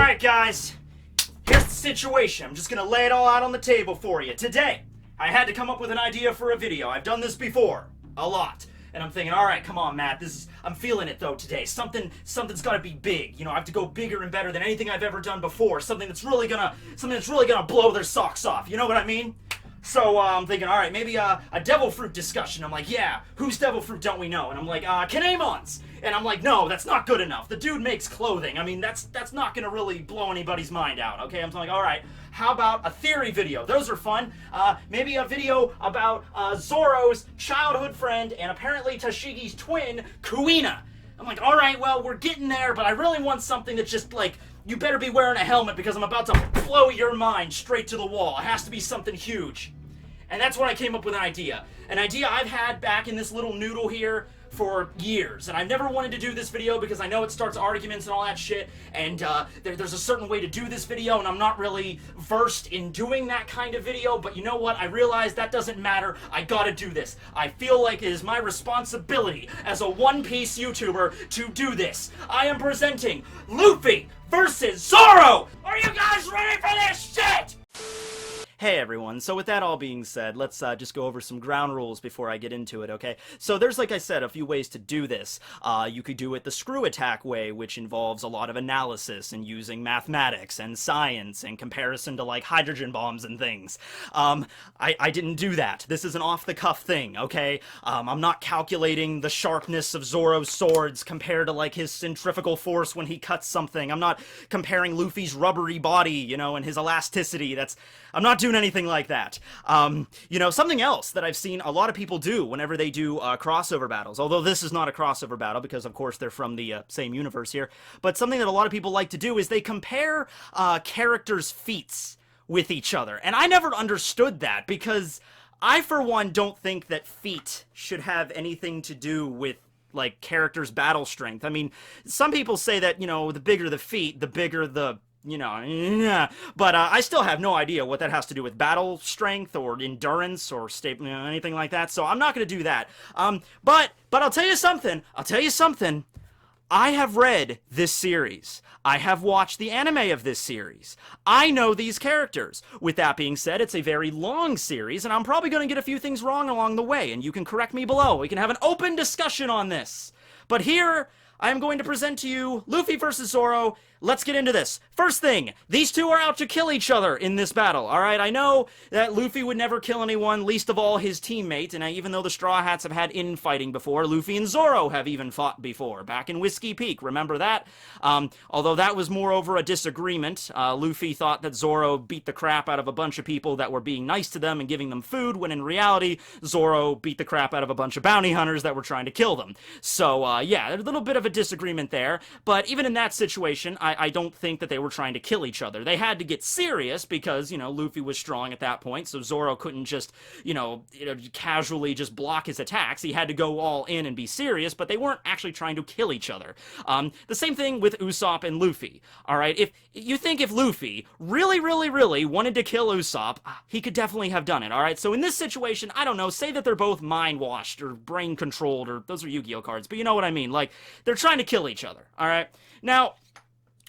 Alright guys, here's the situation. I'm just gonna lay it all out on the table for you. Today, I had to come up with an idea for a video. I've done this before, a lot. And I'm thinking, alright, come on Matt, I'm feeling it though today. Something's gotta be big. You know, I have to go bigger and better than anything I've ever done before. Something that's really gonna blow their socks off. You know what I mean? So I'm thinking, alright, maybe a devil fruit discussion. I'm like, yeah, whose devil fruit don't we know? And I'm like, Kanemon's. And I'm like, no, that's not good enough. The dude makes clothing. I mean, that's not gonna really blow anybody's mind out, okay? I'm like, alright, how about a theory video? Those are fun. Maybe a video about Zoro's childhood friend and apparently Tashigi's twin, Kuina. I'm like, alright, well, we're getting there, but I really want something that's just like, you better be wearing a helmet because I'm about to blow your mind straight to the wall. It has to be something huge. And that's when I came up with an idea. An idea I've had back in this little noodle here for years. And I've never wanted to do this video because I know it starts arguments and all that shit. And there's a certain way to do this video, and I'm not really versed in doing that kind of video. But you know what? I realize that doesn't matter. I gotta do this. I feel like it is my responsibility as a One Piece YouTuber to do this. I am presenting Luffy versus Zoro! Are you guys ready for this shit? Hey everyone, so with that all being said, let's just go over some ground rules before I get into it, okay? So there's, like I said, a few ways to do this. You could do it the screw attack way, which involves a lot of analysis and using mathematics and science and comparison to, like, hydrogen bombs and things. I didn't do that. This is an off-the-cuff thing, okay? I'm not calculating the sharpness of Zoro's swords compared to, like, his centrifugal force when he cuts something. I'm not comparing Luffy's rubbery body, you know, and his elasticity. I'm not doing anything like that. You know, something else that I've seen a lot of people do whenever they do crossover battles, although this is not a crossover battle because, of course, they're from the same universe here, but something that a lot of people like to do is they compare characters' feats with each other. And I never understood that because I, for one, don't think that feat should have anything to do with like characters' battle strength. I mean, some people say that, you know, the bigger the feat, the bigger the, you know, but I still have no idea what that has to do with battle strength or endurance or anything like that, so I'm not going to do that. But I'll tell you something. I have read this series. I have watched the anime of this series. I know these characters. With that being said, it's a very long series, and I'm probably going to get a few things wrong along the way, and you can correct me below. We can have an open discussion on this. But here, I am going to present to you Luffy versus Zoro. Let's get into this. First thing, these two are out to kill each other in this battle, alright? I know that Luffy would never kill anyone, least of all his teammate, and even though the Straw Hats have had infighting before, Luffy and Zoro have even fought before, back in Whiskey Peak, remember that? Although that was more over a disagreement. Luffy thought that Zoro beat the crap out of a bunch of people that were being nice to them and giving them food, when in reality, Zoro beat the crap out of a bunch of bounty hunters that were trying to kill them. So, yeah, a little bit of a disagreement there, but even in that situation, I don't think that they were trying to kill each other. They had to get serious because, you know, Luffy was strong at that point, so Zoro couldn't just, you know, casually just block his attacks. He had to go all in and be serious, but they weren't actually trying to kill each other. The same thing with Usopp and Luffy, alright? If you think if Luffy really wanted to kill Usopp, he could definitely have done it, alright? So in this situation, I don't know, say that they're both mind-washed or brain-controlled, or those are Yu-Gi-Oh cards, but you know what I mean. Like, they're trying to kill each other, alright? Now,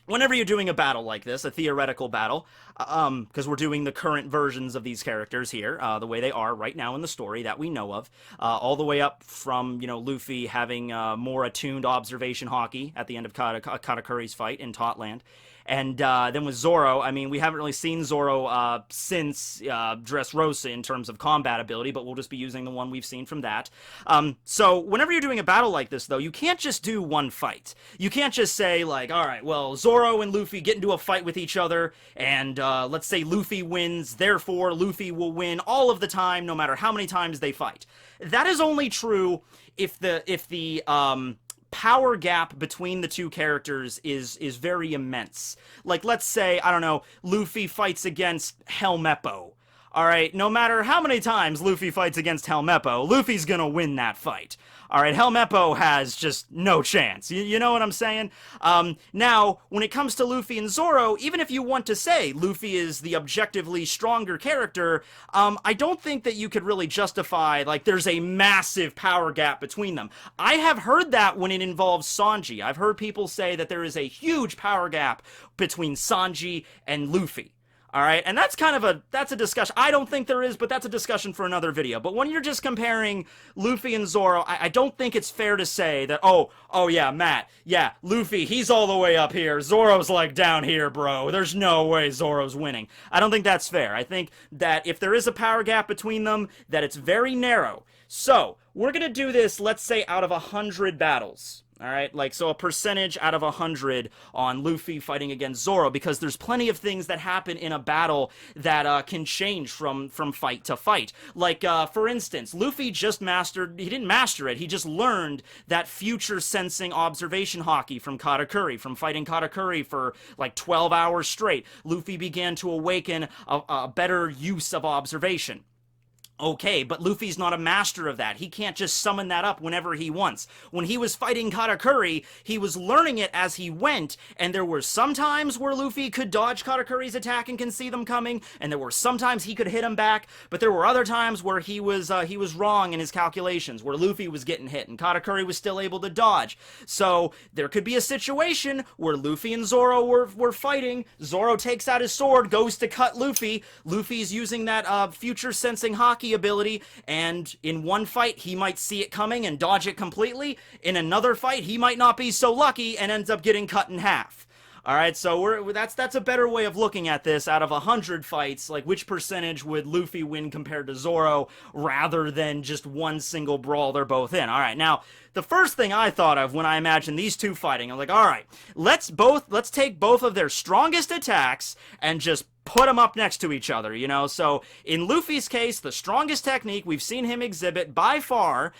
whenever you're doing a battle like this, a theoretical battle, because we're doing the current versions of these characters here, the way they are right now in the story that we know of, all the way up from, you know, Luffy having more attuned observation Haki at the end of Katakuri's fight in Totland. And then with Zoro, I mean, we haven't really seen Zoro since Dressrosa in terms of combat ability, but we'll just be using the one we've seen from that. So whenever you're doing a battle like this, though, you can't just do one fight. You can't just say, like, all right, well, Zoro and Luffy get into a fight with each other, and let's say Luffy wins, therefore Luffy will win all of the time, no matter how many times they fight. That is only true if the power gap between the two characters is very immense. Like, let's say, I don't know, Luffy fights against Helmeppo. Alright, no matter how many times Luffy fights against Helmeppo, Luffy's gonna win that fight. Alright, Helmeppo has just no chance. You know what I'm saying? Now, when it comes to Luffy and Zoro, even if you want to say Luffy is the objectively stronger character, I don't think that you could really justify, like, there's a massive power gap between them. I have heard that when it involves Sanji. I've heard people say that there is a huge power gap between Sanji and Luffy. Alright, and that's kind of that's a discussion. I don't think there is, but that's a discussion for another video. But when you're just comparing Luffy and Zoro, I don't think it's fair to say that, oh yeah, Matt, yeah, Luffy, he's all the way up here, Zoro's like down here, bro. There's no way Zoro's winning. I don't think that's fair. I think that if there is a power gap between them, that it's very narrow. So, we're gonna do this, let's say, out of 100 battles. Alright, like, so a percentage out of 100 on Luffy fighting against Zoro, because there's plenty of things that happen in a battle that can change from fight to fight. Like, for instance, Luffy just he didn't master it, he just learned that future sensing observation haki from Katakuri, from fighting Katakuri for like 12 hours straight. Luffy began to awaken a better use of observation. Okay, but Luffy's not a master of that. He can't just summon that up whenever he wants. When he was fighting Katakuri, he was learning it as he went, and there were some times where Luffy could dodge Katakuri's attack and can see them coming, and there were sometimes he could hit him back, but there were other times where he was wrong in his calculations, where Luffy was getting hit, and Katakuri was still able to dodge. So, there could be a situation where Luffy and Zoro were fighting, Zoro takes out his sword, goes to cut Luffy, Luffy's using that future sensing haki ability, and in one fight he might see it coming and dodge it completely. In another fight he might not be so lucky and ends up getting cut in half. Alright, so that's a better way of looking at this. Out of 100 fights, like, which percentage would Luffy win compared to Zoro, rather than just one single brawl they're both in. Alright, now, the first thing I thought of when I imagined these two fighting, I'm like, alright, let's take both of their strongest attacks and just put them up next to each other, you know? So, in Luffy's case, the strongest technique we've seen him exhibit, by far,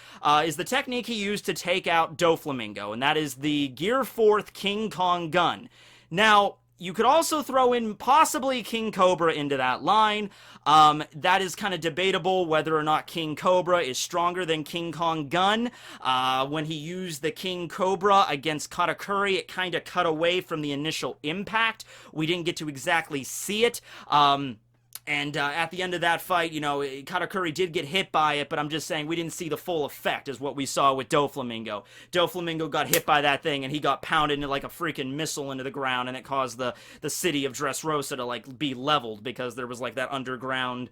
is the technique he used to take out Doflamingo, and that is the Gear 4th King Kong gun. Now, you could also throw in possibly King Cobra into that line. That is kind of debatable whether or not King Cobra is stronger than King Kong Gun. When he used the King Cobra against Katakuri, it kind of cut away from the initial impact. We didn't get to exactly see it. And at the end of that fight, you know, Katakuri did get hit by it, but I'm just saying we didn't see the full effect, is what we saw with Doflamingo. Doflamingo got hit by that thing, and he got pounded into like a freaking missile into the ground, and it caused the city of Dressrosa to, like, be leveled, because there was, like, that underground,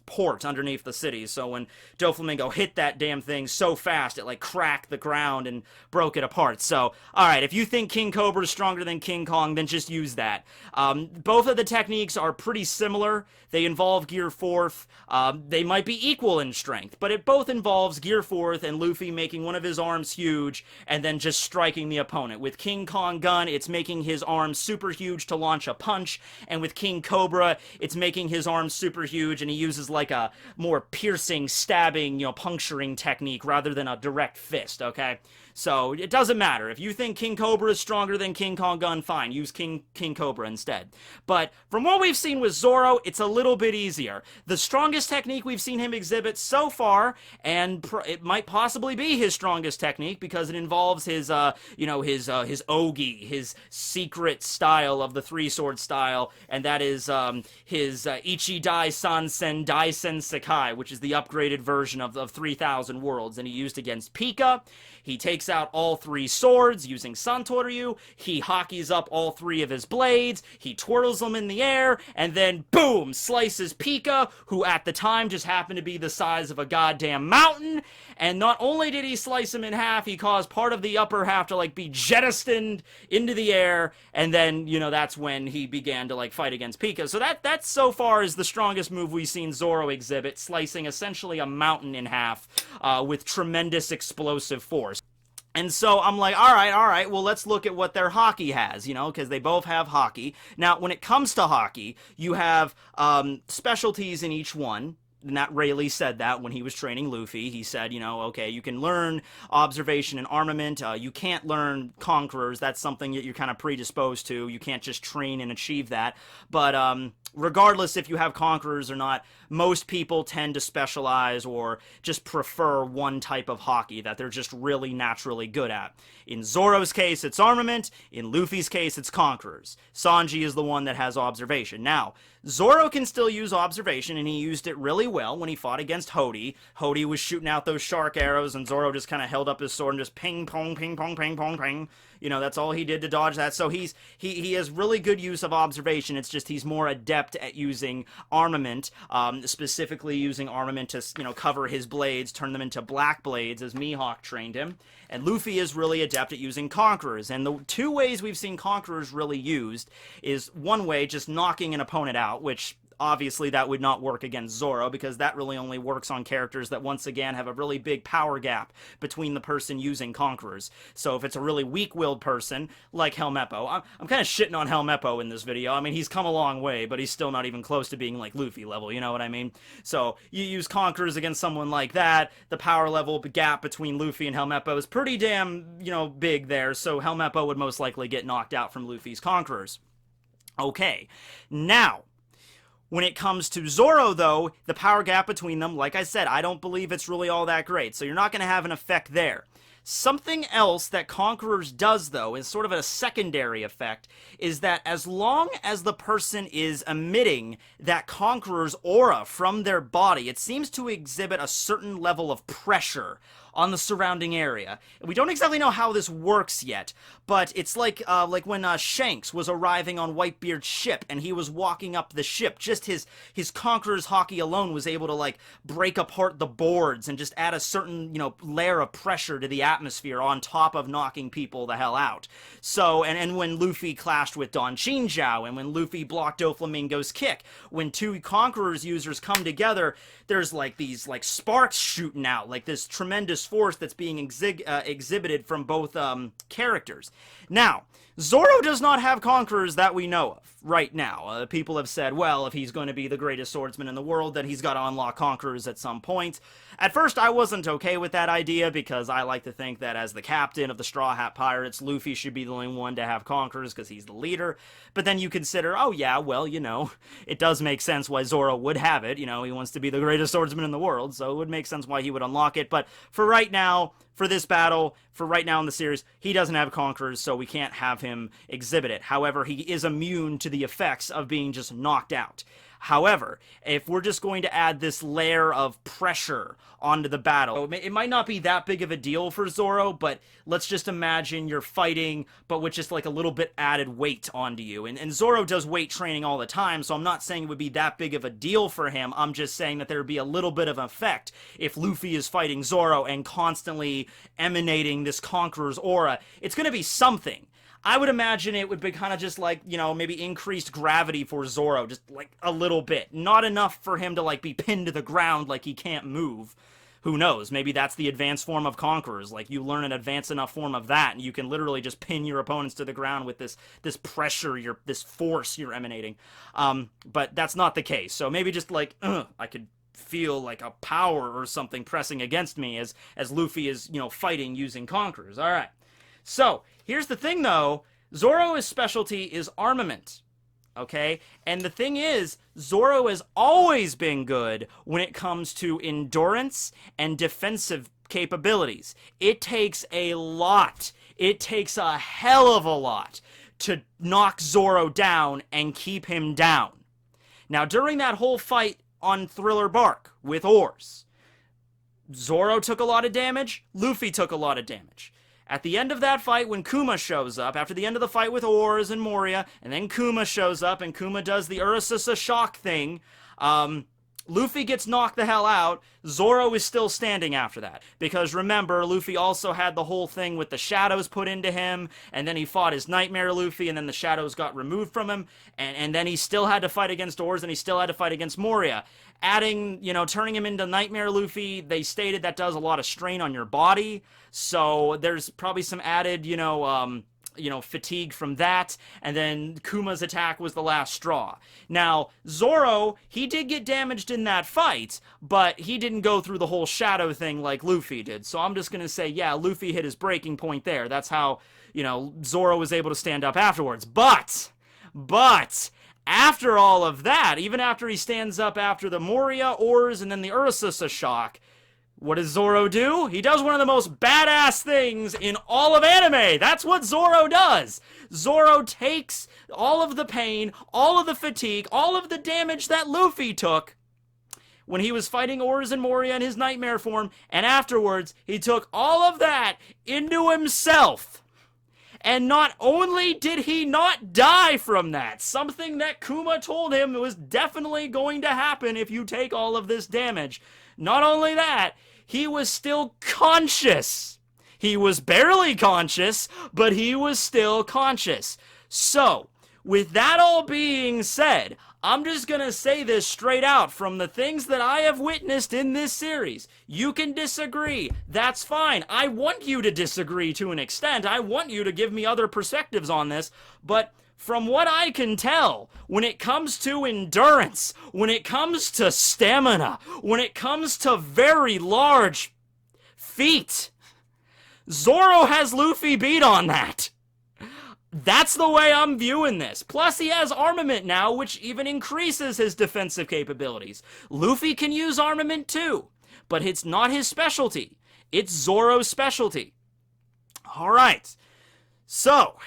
port underneath the city. So when Doflamingo hit that damn thing so fast, it like cracked the ground and broke it apart. So, alright, if you think King Cobra is stronger than King Kong, then just use that. Both of the techniques are pretty similar. They involve Gear 4th. They might be equal in strength, but it both involves Gear 4th and Luffy making one of his arms huge and then just striking the opponent. With King Kong Gun, it's making his arms super huge to launch a punch, and with King Cobra, it's making his arms super huge, and he uses like a more piercing, stabbing, you know, puncturing technique rather than a direct fist, okay? So, it doesn't matter. If you think King Cobra is stronger than King Kong Gun, fine, use King Cobra instead. But, from what we've seen with Zoro, it's a little bit easier. The strongest technique we've seen him exhibit so far, and it might possibly be his strongest technique, because it involves his Ogi, his secret style of the three-sword style, and that is, his Ichi-Dai Sansen Daisen Sekai, which is the upgraded version of 3,000 Worlds, and he used against Pika. He takes out all three swords using Santoryu, he hakis up all three of his blades, he twirls them in the air, and then boom, slices Pika, who at the time just happened to be the size of a goddamn mountain, and not only did he slice him in half, he caused part of the upper half to, like, be jettisoned into the air, and then, you know, that's when he began to, like, fight against Pika. So that's so far is the strongest move we've seen Zoro exhibit, slicing essentially a mountain in half with tremendous explosive force. And so I'm like, alright, well, let's look at what their Haki has, you know, because they both have Haki. Now, when it comes to Haki, you have specialties in each one. And that Rayleigh said that when he was training Luffy. He said, you know, okay, you can learn observation and armament. You can't learn conquerors. That's something that you're kind of predisposed to. You can't just train and achieve that. But regardless if you have conquerors or not, most people tend to specialize or just prefer one type of Haki that they're just really naturally good at. In Zoro's case, it's armament. In Luffy's case, it's conquerors. Sanji is the one that has observation. Now, Zoro can still use observation, and he used it really well when he fought against Hody. Hody was shooting out those shark arrows, and Zoro just kind of held up his sword and just ping, pong, ping, pong, ping, pong, ping. You know, that's all he did to dodge that. So he has really good use of observation. It's just he's more adept at using armament, specifically using armament to, you know, cover his blades, turn them into black blades, as Mihawk trained him. And Luffy is really adept at using conquerors. And the two ways we've seen conquerors really used is one way, just knocking an opponent out, which obviously that would not work against Zoro, because that really only works on characters that once again have a really big power gap between the person using conquerors. So if it's a really weak-willed person like Helmeppo, I'm kind of shitting on Helmeppo in this video. I mean, he's come a long way, but he's still not even close to being like Luffy level, you know what I mean? So you use conquerors against someone like that, the power level gap between Luffy and Helmeppo is pretty damn, you know, big there, so Helmeppo would most likely get knocked out from Luffy's conquerors. Okay, now, when it comes to Zoro, though, the power gap between them, like I said, I don't believe it's really all that great, so you're not going to have an effect there. Something else that Conquerors does, though, is sort of a secondary effect, is that as long as the person is emitting that Conqueror's aura from their body, it seems to exhibit a certain level of pressure on the surrounding area. We don't exactly know how this works yet, but it's like when Shanks was arriving on Whitebeard's ship and he was walking up the ship. Just his Conqueror's Haki alone was able to like break apart the boards and just add a certain, you know, layer of pressure to the atmosphere on top of knocking people the hell out. So, and when Luffy clashed with Don Chinzhou, and when Luffy blocked Doflamingo's kick, when two Conqueror's users come together, there's like these like sparks shooting out, like this tremendous force that's being exhibited from both characters. Now, Zoro does not have Conquerors that we know of right now. People have said, well, if he's going to be the greatest swordsman in the world, then he's got to unlock Conquerors at some point. At first, I wasn't okay with that idea, because I like to think that as the captain of the Straw Hat Pirates, Luffy should be the only one to have Conquerors because he's the leader. But then you consider, oh yeah, well, you know, it does make sense why Zoro would have it. You know, he wants to be the greatest swordsman in the world, so it would make sense why he would unlock it. But for right now, for this battle, for right now in the series, he doesn't have Conquerors, so we can't have him exhibit it. However, he is immune to the effects of being just knocked out. However, if we're just going to add this layer of pressure onto the battle, it might not be that big of a deal for Zoro, but let's just imagine you're fighting, but with just like a little bit added weight onto you. And Zoro does weight training all the time, so I'm not saying it would be that big of a deal for him. I'm just saying that there would be a little bit of an effect if Luffy is fighting Zoro and constantly emanating this Conqueror's aura. It's going to be something. I would imagine it would be kind of just like, you know, maybe increased gravity for Zoro, just like a little bit. Not enough for him to like be pinned to the ground like he can't move. Who knows? Maybe that's the advanced form of Conquerors. Like, you learn an advanced enough form of that, and you can literally just pin your opponents to the ground with this pressure, this force you're emanating. But that's not the case. So maybe just like, I could feel like a power or something pressing against me as Luffy is, you know, fighting using Conquerors. All right. So, here's the thing, though. Zoro's specialty is armament, okay? And the thing is, Zoro has always been good when it comes to endurance and defensive capabilities. It takes a lot. It takes a hell of a lot to knock Zoro down and keep him down. Now, during that whole fight on Thriller Bark with oars, Zoro took a lot of damage, Luffy took a lot of damage. At the end of that fight, when Kuma shows up, after the end of the fight with Oars and Moria, and then Kuma shows up, and Kuma does the Urusasa shock thing, Luffy gets knocked the hell out. Zoro is still standing after that. Because remember, Luffy also had the whole thing with the shadows put into him, and then he fought his Nightmare Luffy, and then the shadows got removed from him, and then he still had to fight against Oars, and he still had to fight against Moria. Adding, you know, turning him into Nightmare Luffy, they stated that does a lot of strain on your body, so there's probably some added, fatigue from that, and then Kuma's attack was the last straw. Now, Zoro, he did get damaged in that fight, but he didn't go through the whole shadow thing like Luffy did, so I'm just gonna say, yeah, Luffy hit his breaking point there. That's how, Zoro was able to stand up afterwards. But, After all of that, even after he stands up after the Moria, Ors, and then the Ursus shock, what does Zoro do? He does one of the most badass things in all of anime. That's what Zoro does. Zoro takes all of the pain, all of the fatigue, all of the damage that Luffy took when he was fighting Ors and Moria in his nightmare form, and afterwards, he took all of that into himself. And not only did he not die from that, something that Kuma told him was definitely going to happen if you take all of this damage. Not only that, he was still conscious. He was barely conscious, but he was still conscious. So, with that all being said, I'm just gonna say this straight out from the things that I have witnessed in this series. You can disagree. That's fine. I want you to disagree to an extent. I want you to give me other perspectives on this. But from what I can tell, when it comes to endurance, when it comes to stamina, when it comes to very large feet, Zoro has Luffy beat on that. That's the way I'm viewing this. Plus, he has armament now, which even increases his defensive capabilities. Luffy can use armament too, but it's not his specialty. It's Zoro's specialty. Alright, so,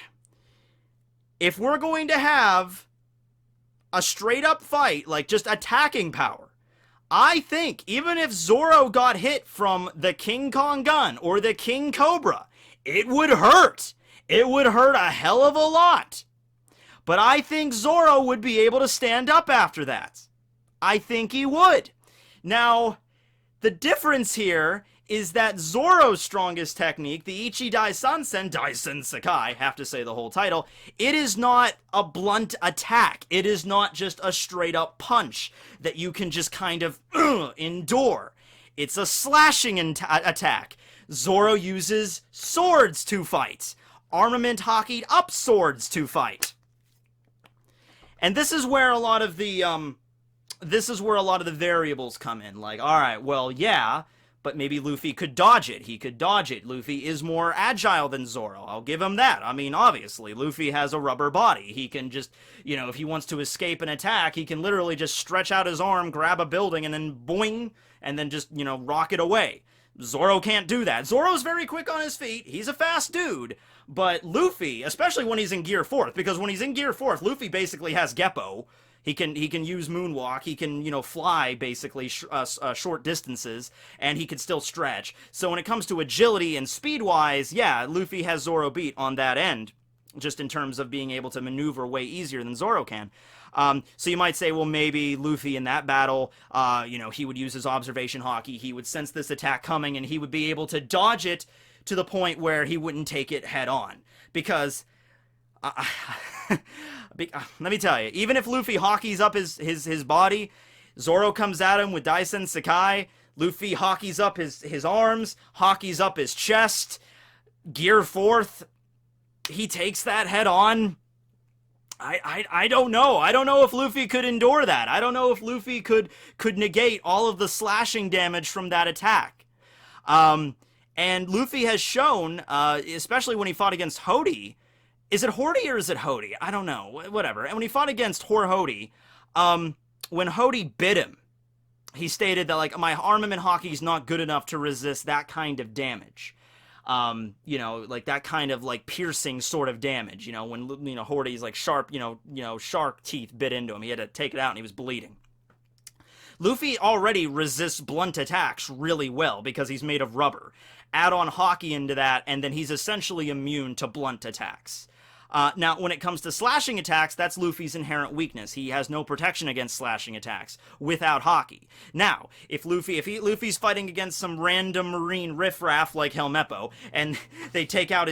if we're going to have a straight-up fight, like just attacking power, I think even if Zoro got hit from the King Kong gun or the King Cobra, it would hurt. It would hurt a hell of a lot. But I think Zoro would be able to stand up after that. I think he would. Now, the difference here is that Zoro's strongest technique, the Ichi Dai Sansen, Daisen Sakai, have to say the whole title, it is not a blunt attack. It is not just a straight up punch that you can just kind of endure. It's a slashing attack. Zoro uses swords to fight. Armament hockeyed up swords to fight. And this is where a lot of the variables come in. Like, alright, well, yeah, but maybe Luffy could dodge it. He could dodge it. Luffy is more agile than Zoro. I'll give him that. I mean, obviously, Luffy has a rubber body. He can just, you know, if he wants to escape an attack, he can literally just stretch out his arm, grab a building, and then boing, and then just, you know, rocket away. Zoro can't do that. Zoro's very quick on his feet. He's a fast dude. But Luffy, especially when he's in Gear 4th, because when he's in Gear 4th, Luffy basically has Geppo. He can use Moonwalk. He can, you know, fly, basically, short distances, and he can still stretch. So when it comes to agility and speed-wise, yeah, Luffy has Zoro beat on that end, just in terms of being able to maneuver way easier than Zoro can. So you might say, well, maybe Luffy in that battle, you know, he would use his observation Haki. He would sense this attack coming, and he would be able to dodge it to the point where he wouldn't take it head on. Because, let me tell you, even if Luffy Hakis up his body, Zoro comes at him with Daisen Sakai, Luffy Hakis up his arms, Hakis up his chest, Gear 4th, he takes that head on. I don't know. I don't know if Luffy could endure that. I don't know if Luffy could negate all of the slashing damage from that attack. And Luffy has shown, especially when he fought against Hody, is it Hordy or is it Hody? I don't know. Whatever. And when he fought against Hody, when Hody bit him, he stated that, like, my armament hockey is not good enough to resist that kind of damage. You know, like that kind of like piercing sort of damage, you know, when, you know, Horty's like sharp, shark teeth bit into him. He had to take it out and he was bleeding. Luffy already resists blunt attacks really well because he's made of rubber. Add on Haki into that, and then he's essentially immune to blunt attacks. Now, when it comes to slashing attacks, that's Luffy's inherent weakness. He has no protection against slashing attacks without Haki. Now, if Luffy's fighting against some random marine riffraff like Helmeppo, and they take out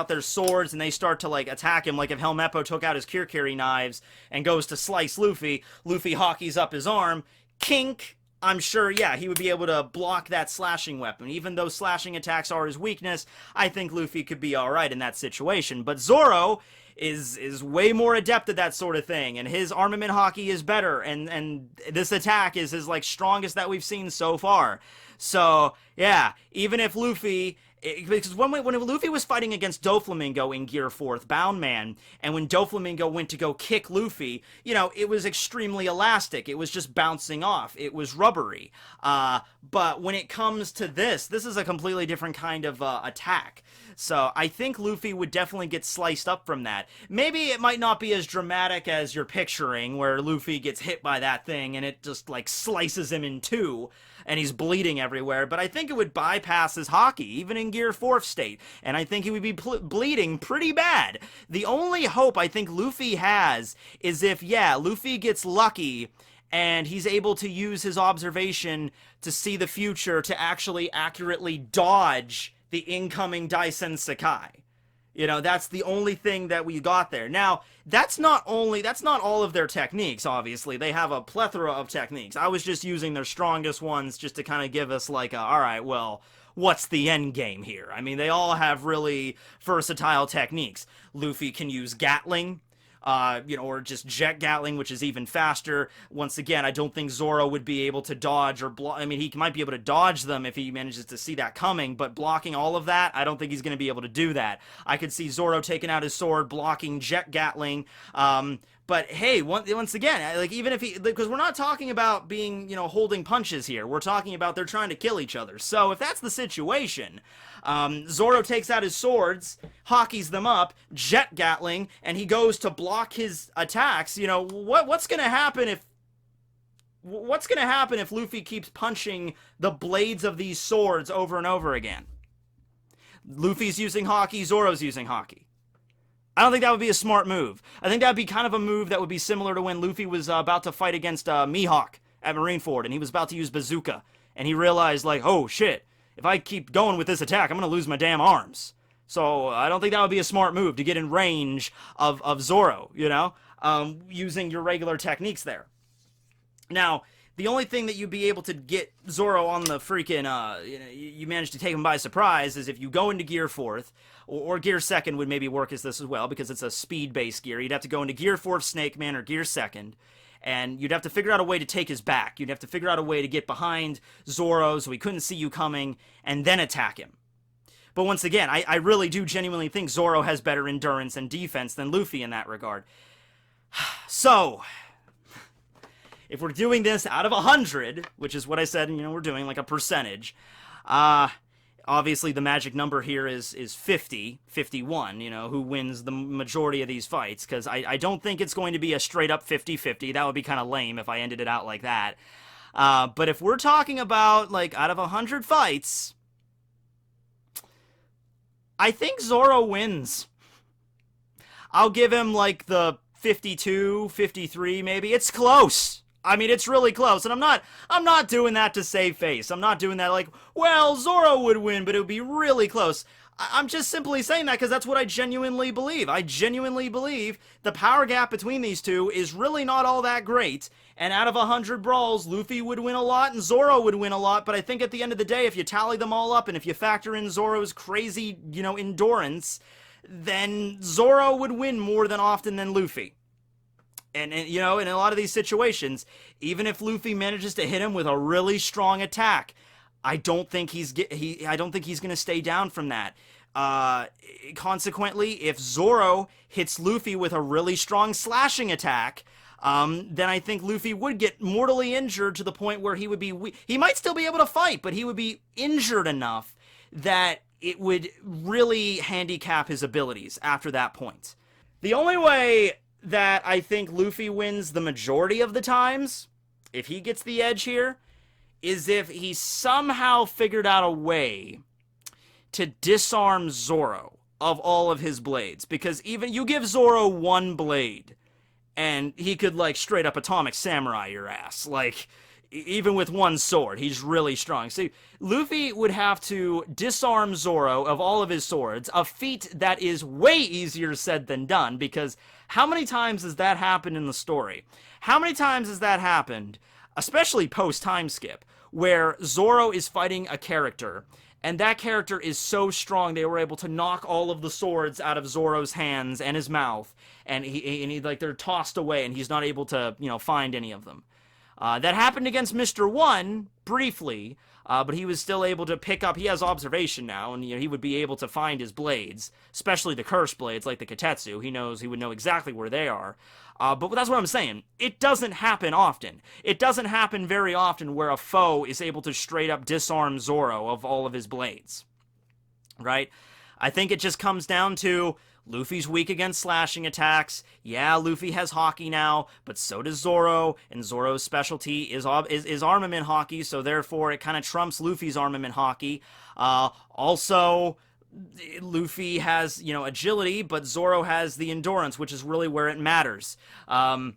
their swords and they start to like attack him, like if Helmeppo took out his Kirikiri knives and goes to slice Luffy, Luffy Haki's up his arm, kink. I'm sure, yeah, he would be able to block that slashing weapon. Even though slashing attacks are his weakness, I think Luffy could be alright in that situation. But Zoro is way more adept at that sort of thing, and his armament Haki is better, and this attack is his, like, strongest that we've seen so far. So, yeah, even if Luffy Because when Luffy was fighting against Doflamingo in Gear 4th, Bound Man, and when Doflamingo went to go kick Luffy, you know, it was extremely elastic. It was just bouncing off. It was rubbery. But when it comes to this is a completely different kind of attack. So I think Luffy would definitely get sliced up from that. Maybe it might not be as dramatic as you're picturing, where Luffy gets hit by that thing and it just, like, slices him in two, and he's bleeding everywhere, but I think it would bypass his Haki, even in Gear 4th state, and I think he would be bleeding pretty bad. The only hope I think Luffy has is if, yeah, Luffy gets lucky and he's able to use his observation to see the future to actually accurately dodge the incoming Daisen Sakai. You know, that's the only thing that we got there. Now, that's not all of their techniques, obviously. They have a plethora of techniques. I was just using their strongest ones just to kind of give us like alright, well, what's the end game here? I mean, they all have really versatile techniques. Luffy can use Gatling, you know, or just jet Gatling, which is even faster. Once again, I don't think Zoro would be able to dodge or block. I mean, he might be able to dodge them if he manages to see that coming, but blocking all of that, I don't think he's going to be able to do that. I could see Zoro taking out his sword, blocking jet Gatling, but hey, once again, like, even if he, because we're not talking about being, you know, holding punches here. We're talking about they're trying to kill each other. So if that's the situation, Zoro takes out his swords, Hakis them up, jet Gatling, and he goes to block his attacks. You know, what's going to happen if Luffy keeps punching the blades of these swords over and over again? Luffy's using Haki, Zoro's using Haki. I don't think that would be a smart move. I think that would be kind of a move that would be similar to when Luffy was about to fight against Mihawk at Marineford, and he was about to use Bazooka, and he realized, like, oh shit, if I keep going with this attack, I'm going to lose my damn arms. So I don't think that would be a smart move to get in range of Zoro, you know, using your regular techniques there. Now, the only thing that you'd be able to get Zoro on the freaking, you know, you manage to take him by surprise is if you go into Gear 4th, or Gear 2nd would maybe work as this as well, because it's a speed-based gear. You'd have to go into Gear 4th Snake Man or Gear 2nd, and you'd have to figure out a way to take his back. You'd have to figure out a way to get behind Zoro so he couldn't see you coming, and then attack him. But once again, I really do genuinely think Zoro has better endurance and defense than Luffy in that regard. So, if we're doing this out of 100, which is what I said, you know, we're doing like a percentage, obviously the magic number here is 51, you know, who wins the majority of these fights, because I don't think it's going to be a straight up 50-50. That would be kind of lame if I ended it out like that. But if we're talking about, like, out of 100 fights, I think Zoro wins. I'll give him, like, the 52, 53 maybe. It's close. I mean, it's really close, and I'm not doing that to save face. I'm not doing that like, well, Zoro would win, but it would be really close. I'm just simply saying that because that's what I genuinely believe. I genuinely believe the power gap between these two is really not all that great, and out of 100 brawls, Luffy would win a lot and Zoro would win a lot, but I think at the end of the day, if you tally them all up, and if you factor in Zoro's crazy, you know, endurance, then Zoro would win more than often than Luffy. And you know, in a lot of these situations, even if Luffy manages to hit him with a really strong attack, I don't think he's going to stay down from that. Consequently, if Zoro hits Luffy with a really strong slashing attack, then I think Luffy would get mortally injured to the point where he would be he might still be able to fight, but he would be injured enough that it would really handicap his abilities after that point. The only way that I think Luffy wins the majority of the times, if he gets the edge here, is if he somehow figured out a way to disarm Zoro of all of his blades. Because even you give Zoro one blade, and he could, like, straight up Atomic Samurai your ass. Like, even with one sword, he's really strong. See, Luffy would have to disarm Zoro of all of his swords, a feat that is way easier said than done, because how many times has that happened in the story? How many times has that happened, especially post-time skip, where Zoro is fighting a character, and that character is so strong they were able to knock all of the swords out of Zoro's hands and his mouth, and he like, they're tossed away, and he's not able to, you know, find any of them. That happened against Mr. One, briefly, but he was still able to pick up. He has observation now, and he would be able to find his blades, especially the cursed blades like the Katetsu. He would know exactly where they are. But that's what I'm saying. It doesn't happen often. It doesn't happen very often where a foe is able to straight up disarm Zoro of all of his blades. Right? I think it just comes down to Luffy's weak against slashing attacks. Yeah, Luffy has Haki now, but so does Zoro, and Zoro's specialty is armament Haki, so therefore it kind of trumps Luffy's armament Haki. Also, Luffy has, agility, but Zoro has the endurance, which is really where it matters. And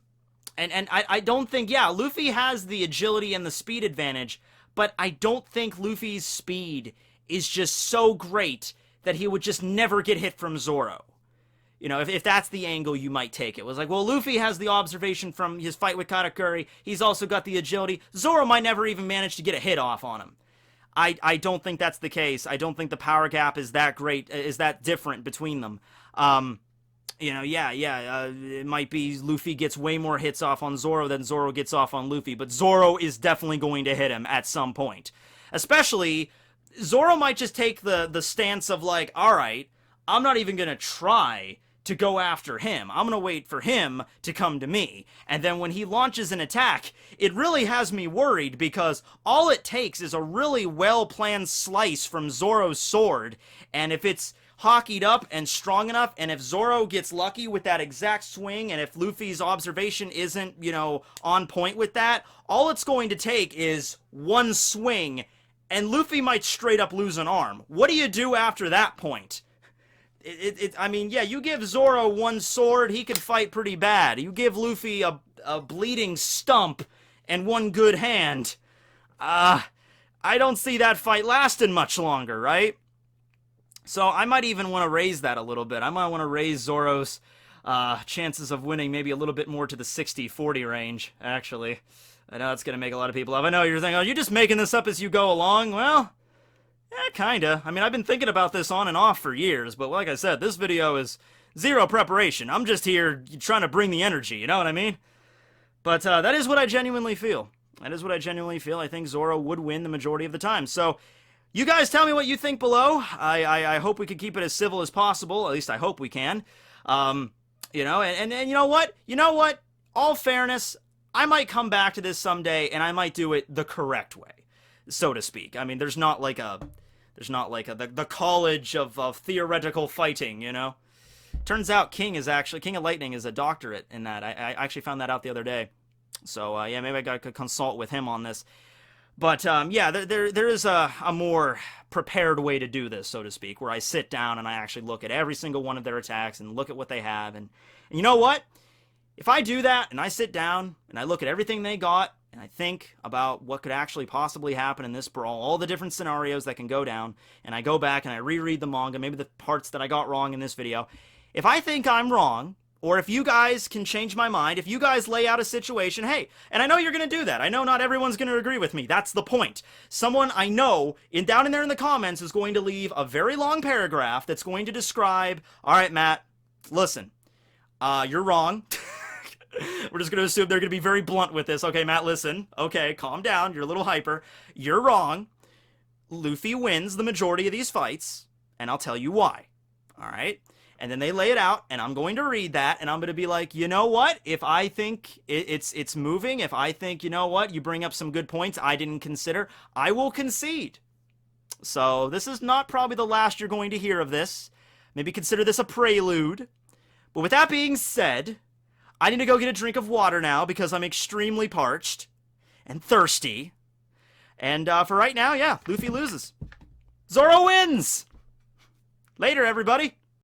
I don't think, Luffy has the agility and the speed advantage, but I don't think Luffy's speed is just so great that he would just never get hit from Zoro. If that's the angle you might take it. It was like, well, Luffy has the observation from his fight with Katakuri. He's also got the agility. Zoro might never even manage to get a hit off on him. I don't think that's the case. I don't think the power gap is that great, is that different between them. It might be Luffy gets way more hits off on Zoro than Zoro gets off on Luffy, but Zoro is definitely going to hit him at some point. Especially, Zoro might just take the stance of like, alright, I'm not even going to try to go after him. I'm going to wait for him to come to me. And then when he launches an attack, it really has me worried because all it takes is a really well-planned slice from Zoro's sword. And if it's hockeyed up and strong enough, and if Zoro gets lucky with that exact swing, and if Luffy's observation isn't, on point with that, all it's going to take is one swing, and Luffy might straight up lose an arm. What do you do after that point? You give Zoro one sword, he can fight pretty bad. You give Luffy a bleeding stump and one good hand. I don't see that fight lasting much longer, right? So I might even want to raise that a little bit. I might want to raise Zoro's chances of winning maybe a little bit more to the 60-40 range, actually. I know it's going to make a lot of people laugh. I know you're thinking, oh, you're just making this up as you go along. Well, yeah, kinda. I've been thinking about this on and off for years, but like I said, this video is zero preparation. I'm just here trying to bring the energy, you know what I mean? But that is what I genuinely feel. That is what I genuinely feel. I think Zoro would win the majority of the time. So, you guys tell me what you think below. I hope we can keep it as civil as possible. At least I hope we can. And you know what? You know what? All fairness, I might come back to this someday, and I might do it the correct way, so to speak. There's not like the college of theoretical fighting, Turns out King of Lightning is a doctorate in that. I actually found that out the other day. So, maybe I gotta consult with him on this. But, there is a more prepared way to do this, so to speak, where I sit down and I actually look at every single one of their attacks and look at what they have. And you know what? If I do that and I sit down and I look at everything they got, and I think about what could actually possibly happen in this brawl, all the different scenarios that can go down, and I go back and I reread the manga, maybe the parts that I got wrong in this video, if I think I'm wrong, or if you guys can change my mind, if you guys lay out a situation, hey, and I know you're going to do that. I know not everyone's going to agree with me. That's the point. Someone I know down in there in the comments is going to leave a very long paragraph that's going to describe, all right, Matt, listen, you're wrong. We're just going to assume they're going to be very blunt with this. Okay, Matt, listen. Okay, calm down. You're a little hyper. You're wrong. Luffy wins the majority of these fights, and I'll tell you why. All right? And then they lay it out, and I'm going to read that, and I'm going to be like, you know what? If I think it's moving, if I think, you know what, you bring up some good points I didn't consider, I will concede. So this is not probably the last you're going to hear of this. Maybe consider this a prelude. But with that being said, I need to go get a drink of water now because I'm extremely parched and thirsty. And for right now, Luffy loses. Zoro wins! Later, everybody!